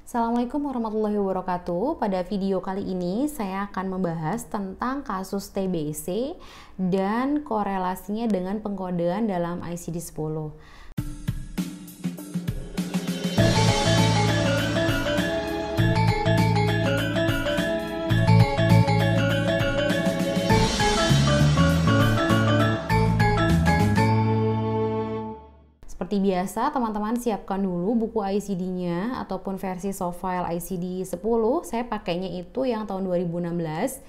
Assalamualaikum warahmatullahi wabarakatuh. Pada video kali ini saya akan membahas tentang kasus TBC dan korelasinya dengan pengkodean dalam ICD-10. Seperti biasa, teman-teman siapkan dulu buku ICD-nya ataupun versi soft file ICD-10. Saya pakainya itu yang tahun 2016,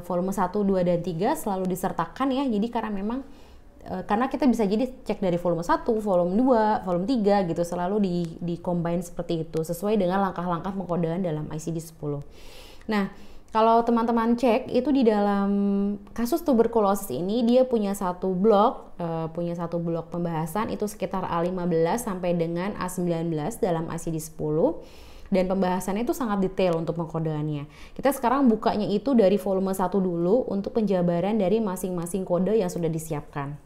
volume 1, 2, dan 3 selalu disertakan ya. Jadi karena kita bisa jadi cek dari volume 1, volume 2, volume 3 gitu, selalu di-combine seperti itu sesuai dengan langkah-langkah pengkodean dalam ICD-10. Nah, kalau teman-teman cek itu di dalam kasus tuberkulosis ini dia punya satu blok pembahasan itu sekitar A15 sampai dengan A19 dalam ICD-10 dan pembahasannya itu sangat detail untuk pengkodeannya. Kita sekarang bukanya itu dari volume 1 dulu untuk penjabaran dari masing-masing kode yang sudah disiapkan.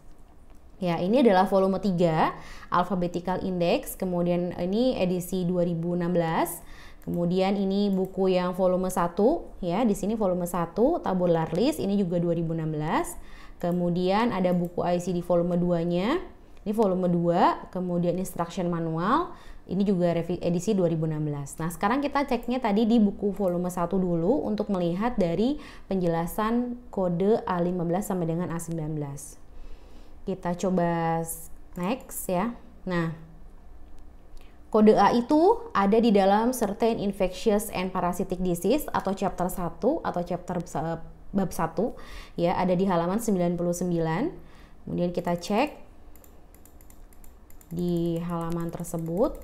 Ya, ini adalah volume 3 Alphabetical Index, kemudian ini edisi 2016. Kemudian ini buku yang volume 1 ya, di sini volume 1 Tabular List, ini juga 2016. Kemudian ada buku ICD volume 2-nya. Ini volume 2, kemudian instruction manual, ini juga edisi 2016. Nah, sekarang kita ceknya tadi di buku volume 1 dulu untuk melihat dari penjelasan kode A15 sampai dengan A19. Kita coba next ya. Nah, kode A itu ada di dalam Certain Infectious and Parasitic Disease atau chapter 1 atau chapter bab 1 ya, ada di halaman 99. Kemudian kita cek di halaman tersebut.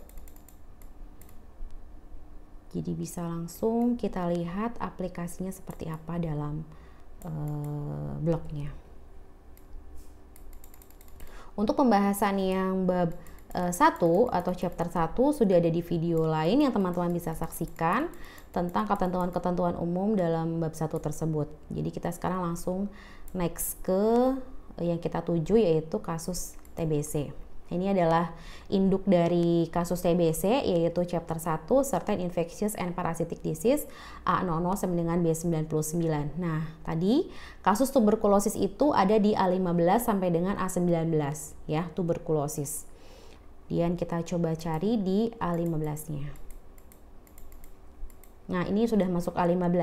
Jadi bisa langsung kita lihat aplikasinya seperti apa dalam blognya. Untuk pembahasan yang bab 1 atau chapter 1 sudah ada di video lain yang teman-teman bisa saksikan tentang ketentuan-ketentuan umum dalam bab 1 tersebut. Jadi kita sekarang langsung next ke yang kita tuju, yaitu kasus TBC. Ini adalah induk dari kasus TBC, yaitu chapter 1 Certain Infectious and Parasitic Disease A00 sampai dengan B99. Nah, tadi kasus tuberkulosis itu ada di A15 sampai dengan A19 ya, tuberkulosis. Kemudian kita coba cari di A15-nya. Nah, ini sudah masuk A15.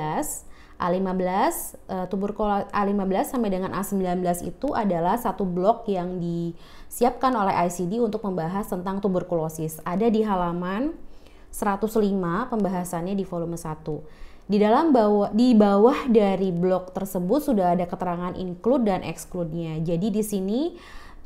Tuberkulosis A15 sampai dengan A19 itu adalah satu blok yang disiapkan oleh ICD untuk membahas tentang tuberkulosis. Ada di halaman 105 pembahasannya di volume 1. Di bawah dari blok tersebut sudah ada keterangan include dan exclude-nya. Jadi di sini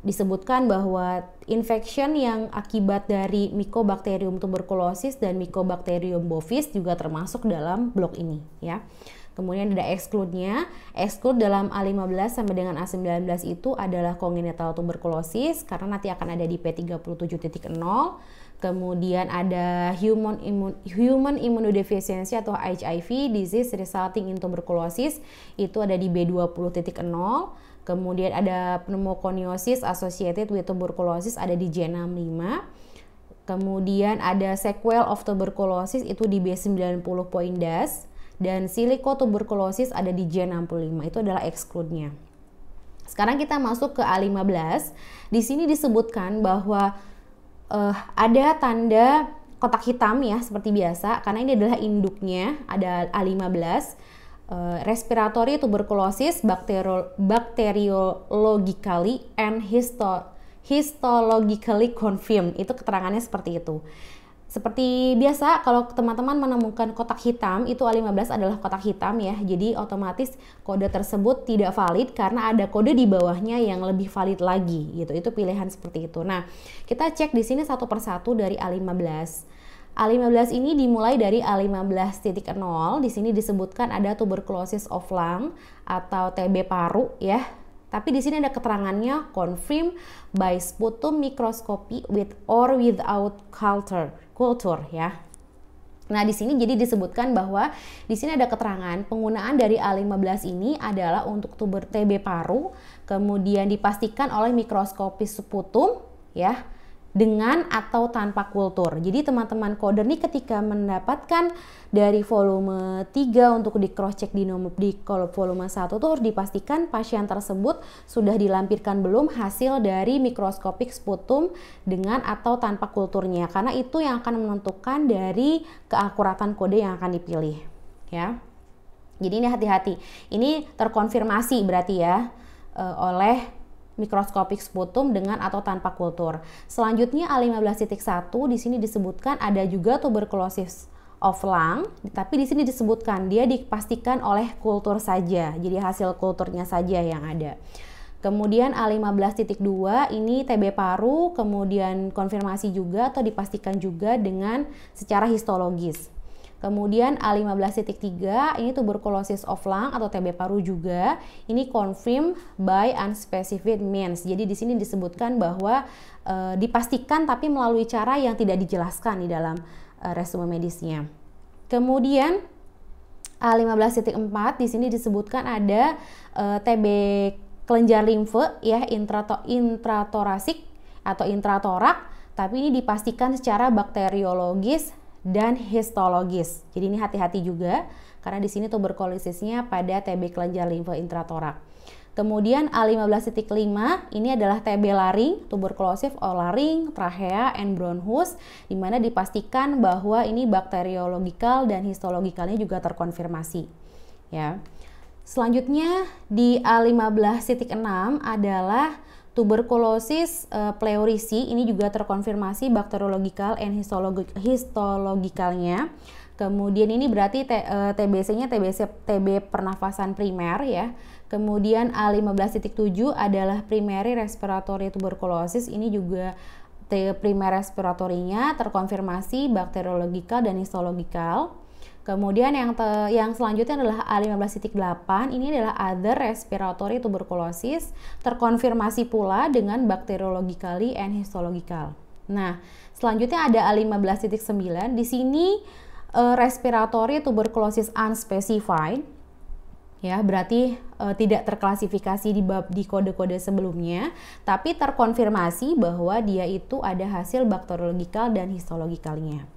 disebutkan bahwa infection yang akibat dari Mycobacterium tuberculosis dan Mycobacterium bovis juga termasuk dalam blok ini ya. Kemudian ada exclude-nya. Exclude dalam A15 sampai dengan A19 itu adalah congenital tuberculosis karena nanti akan ada di P37.0. Kemudian ada human immunodeficiency atau HIV disease resulting in tuberculosis, itu ada di B20.0. Kemudian ada pneumoconiosis associated with tuberculosis, ada di J65. Kemudian ada sequel of tuberculosis itu di B90 point dash, dan silicotuberculosis ada di J65. Itu adalah exclude-nya. Sekarang kita masuk ke A15. Di sini disebutkan bahwa ada tanda kotak hitam ya, seperti biasa, karena ini adalah induknya, ada A15. Respiratory tuberculosis bacteriologically and histologically confirmed, itu keterangannya seperti itu. Seperti biasa, kalau teman-teman menemukan kotak hitam, itu A15 adalah kotak hitam ya, jadi otomatis kode tersebut tidak valid karena ada kode di bawahnya yang lebih valid lagi gitu. Itu pilihan seperti itu. Nah, kita cek di sini satu persatu dari A15. A15 ini dimulai dari A15.0. Di sini disebutkan ada tuberculosis of lung atau TB paru ya. Tapi di sini ada keterangannya confirmed by sputum microscopy with or without culture ya. Nah, di sini jadi disebutkan bahwa di sini ada keterangan penggunaan dari A15 ini adalah untuk TB paru, kemudian dipastikan oleh mikroskopis sputum ya. dengan atau tanpa kultur. Jadi teman-teman coder nih ketika mendapatkan dari volume 3 untuk di cross check di volume 1 tuh harus dipastikan pasien tersebut sudah dilampirkan belum hasil dari mikroskopik sputum dengan atau tanpa kulturnya, karena itu yang akan menentukan dari keakuratan kode yang akan dipilih ya. Jadi ini hati-hati. Ini terkonfirmasi berarti ya oleh mikroskopik sputum dengan atau tanpa kultur. Selanjutnya A15.1 di sini disebutkan ada juga tuberkulosis of lung, tapi di sini disebutkan dia dipastikan oleh kultur saja. Jadi hasil kulturnya saja yang ada. Kemudian A15.2 ini TB paru, kemudian konfirmasi juga atau dipastikan juga dengan secara histologis. Kemudian A15.3 ini tuberculosis of lung atau TB paru juga. Ini confirm by unspecified means. Jadi di sini disebutkan bahwa dipastikan tapi melalui cara yang tidak dijelaskan di dalam resume medisnya. Kemudian A15.4 di sini disebutkan ada TB kelenjar limfe ya, intratorasik atau intratorak, tapi ini dipastikan secara bakteriologis dan histologis. Jadi ini hati-hati juga karena di sini tuberkulosisnya pada TB kelenjar limfe intratorak. Kemudian A15.5 ini adalah TB laring, tuberculosis of laring, trachea, and bronchus, di mana dipastikan bahwa ini bakteriologikal dan histologikalnya juga terkonfirmasi. Ya. Selanjutnya di A15.6 adalah tuberkulosis pleurisi, ini juga terkonfirmasi bakteriologikal and histologikalnya. Kemudian ini berarti TBC-nya TB pernafasan primer ya. Kemudian A15.7 adalah primary respiratory tuberculosis, ini juga primer respiratorinya terkonfirmasi bakteriologikal dan histologikal. Kemudian yang selanjutnya adalah A15.8, ini adalah other respiratory tuberculosis, terkonfirmasi pula dengan bacteriologically and histological. Nah, selanjutnya ada A15.9, di sini respiratory tuberculosis unspecified, ya berarti tidak terklasifikasi di kode-kode sebelumnya, tapi terkonfirmasi bahwa dia itu ada hasil bakteriologikal dan histologikalnya.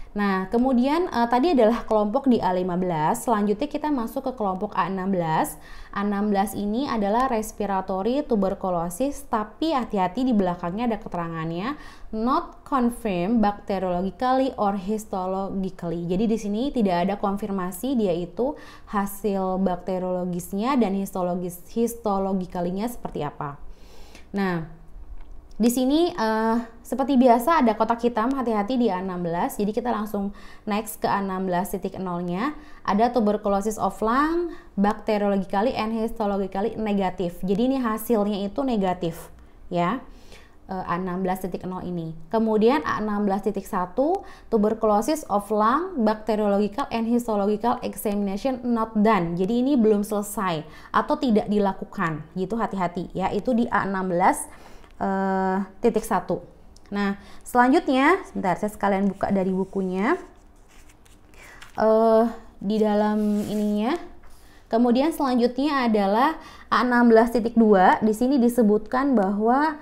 Nah, kemudian tadi adalah kelompok di A15, selanjutnya kita masuk ke kelompok A16. A16 ini adalah respiratory tuberculosis, tapi hati-hati di belakangnya ada keterangannya not confirmed bacteriologically or histologically. Jadi di sini tidak ada konfirmasi dia itu hasil bakteriologisnya dan histologically-nya seperti apa. Nah, di sini seperti biasa ada kotak hitam, hati-hati di A16. Jadi kita langsung next ke A16.0-nya. Ada tuberculosis of lung, bacteriologically and histologically negatif. Jadi ini hasilnya itu negatif ya. A16.0 ini. Kemudian A16.1 tuberculosis of lung, bacteriological and histological examination not done. Jadi ini belum selesai atau tidak dilakukan. Gitu hati-hati ya. Itu di A16 titik 1. Nah, selanjutnya, sebentar saya sekalian buka dari bukunya. Di dalam ininya. Kemudian selanjutnya adalah A16.2. Di sini disebutkan bahwa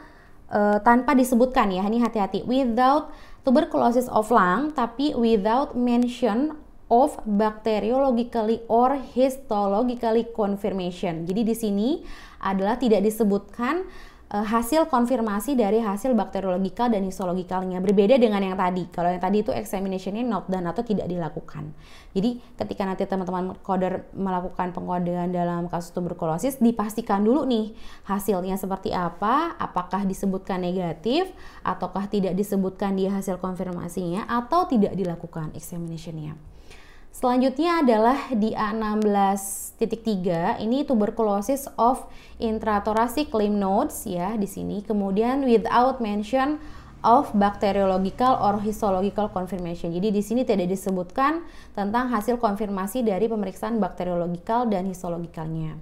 tanpa disebutkan ya, ini hati-hati. Without tuberculosis of lung, tapi without mention of bacteriologically or histologically confirmation. Jadi di sini adalah tidak disebutkan hasil konfirmasi dari hasil bakteriologikal dan histologikalnya, berbeda dengan yang tadi. Kalau yang tadi itu examination-nya not done atau tidak dilakukan. Jadi ketika nanti teman-teman coder melakukan pengodean dalam kasus tuberkulosis, dipastikan dulu nih hasilnya seperti apa, apakah disebutkan negatif ataukah tidak disebutkan dia hasil konfirmasinya atau tidak dilakukan examination-nya. Selanjutnya adalah di A16.3, ini tuberculosis of intrathoracic lymph nodes ya di sini. Kemudian without mention of bacteriological or histological confirmation. Jadi di sini tidak disebutkan tentang hasil konfirmasi dari pemeriksaan bakteriologikal dan histologikalnya.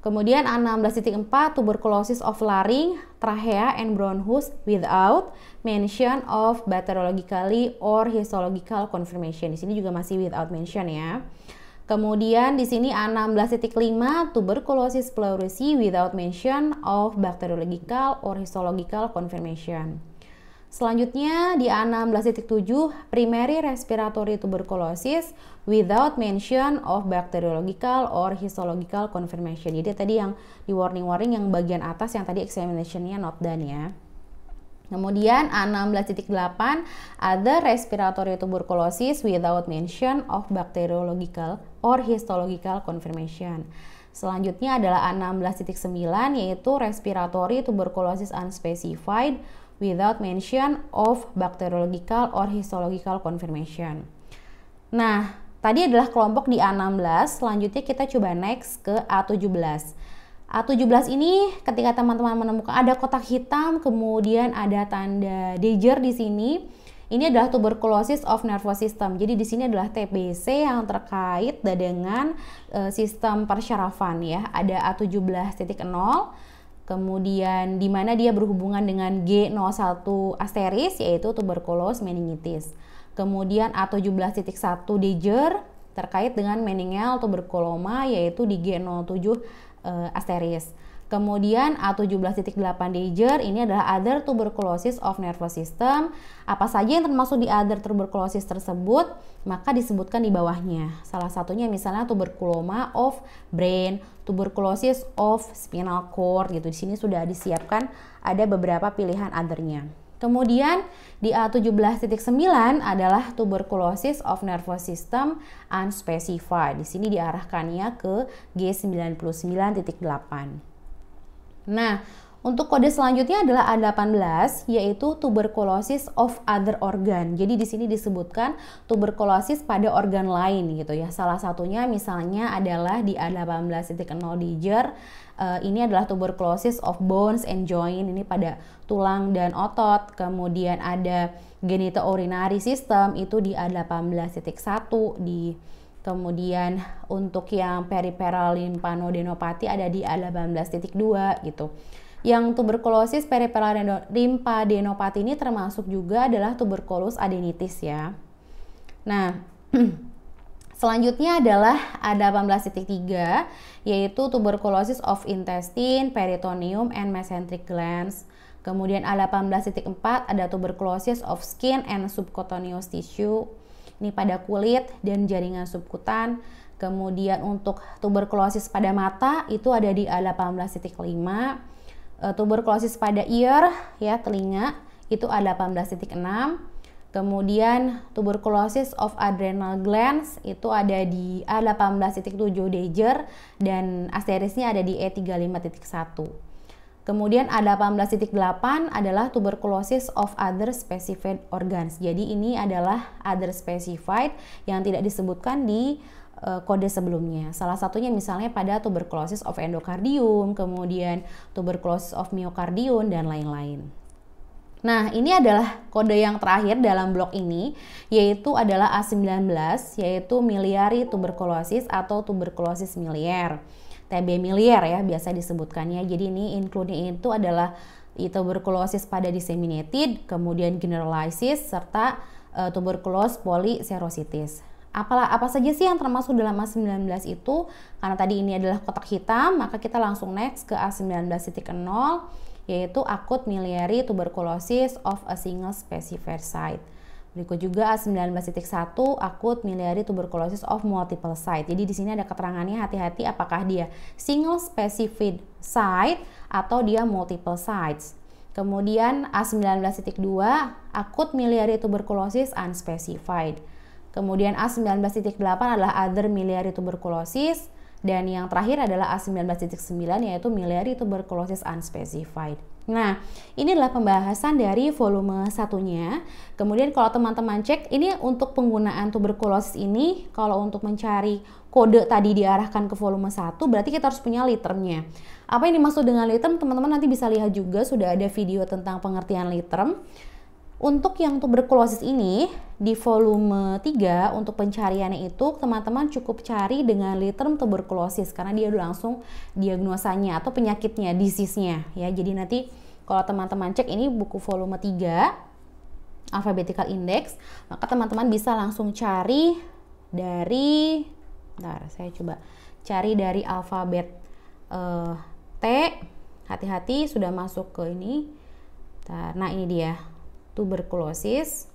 Kemudian A16.4 tuberculosis of laring, trachea, and bronchus without mention of bacteriologically or histological confirmation. Di sini juga masih without mention ya. Kemudian di sini A16.5 tuberculosis pleurisi without mention of bacteriological or histological confirmation. Selanjutnya di A16.7, primary respiratory tuberculosis without mention of bacteriological or histological confirmation. Jadi tadi yang di warning-warning yang bagian atas yang tadi examination-nya not done ya. Kemudian A16.8, other respiratory tuberculosis without mention of bacteriological or histological confirmation. Selanjutnya adalah A16.9, yaitu respiratory tuberculosis unspecified without mention of bacteriological or histological confirmation. Nah, tadi adalah kelompok di A16, selanjutnya kita coba next ke A17. A17 ini ketika teman-teman menemukan ada kotak hitam, kemudian ada tanda danger di sini, ini adalah tuberculosis of nervous system. Jadi di sini adalah TBC yang terkait dengan sistem persyarafan ya. Ada A17.0, kemudian di mana dia berhubungan dengan G01 asteris yaitu tuberculosis meningitis. Kemudian A17.1 danger terkait dengan meningeal tuberculoma yaitu di G07 asteris. Kemudian A17.8 danger ini adalah other tuberculosis of nervous system. Apa saja yang termasuk di other tuberculosis tersebut maka disebutkan di bawahnya. Salah satunya misalnya tuberculoma of brain, tuberculosis of spinal cord gitu. Di sini sudah disiapkan ada beberapa pilihan othernya. Kemudian di A17.9 adalah tuberculosis of nervous system unspecified. Di sini diarahkannya ke G99.8. Nah, untuk kode selanjutnya adalah A18 yaitu tuberculosis of other organ. Jadi di sini disebutkan tuberkulosis pada organ lain gitu ya. Salah satunya misalnya adalah di A18.0 danger. Ini adalah tuberculosis of bones and joint, ini pada tulang dan otot. Kemudian ada genitourinary system itu di A18.1 kemudian untuk yang peripheral lymphadenopathy ada di A18.2 gitu. Yang tuberkulosis peripheral lymphadenopathy ini termasuk juga adalah tuberculous adenitis ya. Nah, selanjutnya adalah A18.3 yaitu tuberculosis of intestine, peritoneum, and mesenteric glands. Kemudian A18.4 ada tuberculosis of skin and subcutaneous tissue. Ini pada kulit dan jaringan subkutan. Kemudian untuk tuberkulosis pada mata itu ada di A18.5. Tuberkulosis pada ear ya telinga itu A18.6. Kemudian tuberculosis of adrenal glands itu ada di A18.7 danger dan asterisnya ada di E35.1. Kemudian A18.8 adalah tuberculosis of other specified organs. Jadi ini adalah other specified yang tidak disebutkan di kode sebelumnya. Salah satunya misalnya pada tuberculosis of endocardium, kemudian tuberculosis of myocardium dan lain-lain. Nah, ini adalah kode yang terakhir dalam blok ini, yaitu adalah A19, yaitu miliary tuberculosis atau tuberculosis miliar. TB miliar ya biasa disebutkannya. Jadi ini including itu adalah tuberkulosis pada disseminated, kemudian generalized serta tuberculosis polyserositis. Apa saja sih yang termasuk dalam A19 itu? Karena tadi ini adalah kotak hitam, maka kita langsung next ke A19.0 yaitu acute miliary tuberculosis of a single specified site. Berikut juga A19.1 acute miliary tuberculosis of multiple site. Jadi di sini ada keterangannya, hati-hati apakah dia single specific site atau dia multiple sites. Kemudian A19.2 acute miliary tuberculosis unspecified. Kemudian A19.8 adalah other miliary tuberculosis dan yang terakhir adalah A19.9 yaitu miliary tuberculosis unspecified. Nah, ini adalah pembahasan dari volume satunya. Kemudian kalau teman-teman cek, ini untuk penggunaan tuberkulosis ini, kalau untuk mencari kode tadi diarahkan ke volume 1, berarti kita harus punya litermnya. Apa yang dimaksud dengan literm, teman-teman nanti bisa lihat juga, sudah ada video tentang pengertian literm. Untuk yang tuberkulosis ini, di volume 3, untuk pencariannya itu, teman-teman cukup cari dengan literm tuberkulosis, karena dia udah langsung diagnosanya atau penyakitnya, disease-nya. Ya, jadi nanti kalau teman-teman cek ini buku volume 3, alphabetical index, maka teman-teman bisa langsung cari dari, saya coba cari dari alfabet T, hati-hati sudah masuk ke ini. Nah, ini dia. tuberkulosis.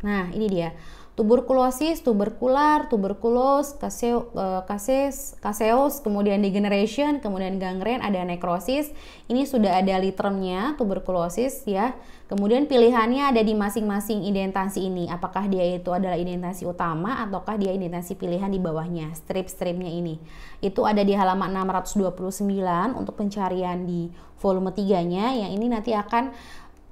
Nah, ini dia. Tuberkulosis, tuberkular, tuberkulos, caseus, kemudian degeneration, kemudian gangren, ada nekrosis. Ini sudah ada literumnya, tuberkulosis ya. Kemudian pilihannya ada di masing-masing indentasi ini. Apakah dia itu adalah indentasi utama ataukah dia indentasi pilihan di bawahnya, strip-stripnya ini. Itu ada di halaman 629 untuk pencarian di volume 3-nya. Yang ini nanti akan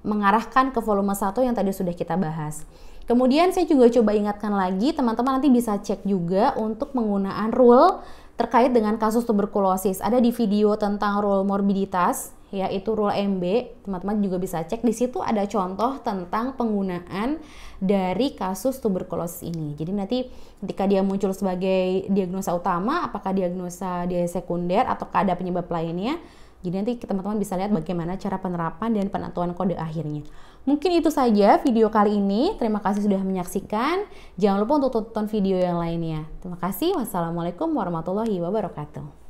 mengarahkan ke volume 1 yang tadi sudah kita bahas. Kemudian saya juga coba ingatkan lagi, teman-teman nanti bisa cek juga untuk penggunaan rule terkait dengan kasus tuberkulosis. Ada di video tentang rule morbiditas, yaitu rule MB. Teman-teman juga bisa cek, di situ ada contoh tentang penggunaan dari kasus tuberkulosis ini. Jadi nanti ketika dia muncul sebagai diagnosa utama, apakah diagnosa dia sekunder ataukah ada penyebab lainnya. Jadi nanti teman-teman bisa lihat bagaimana cara penerapan dan penentuan kode akhirnya. Mungkin itu saja video kali ini. Terima kasih sudah menyaksikan. Jangan lupa untuk tonton video yang lainnya. Terima kasih. Wassalamualaikum warahmatullahi wabarakatuh.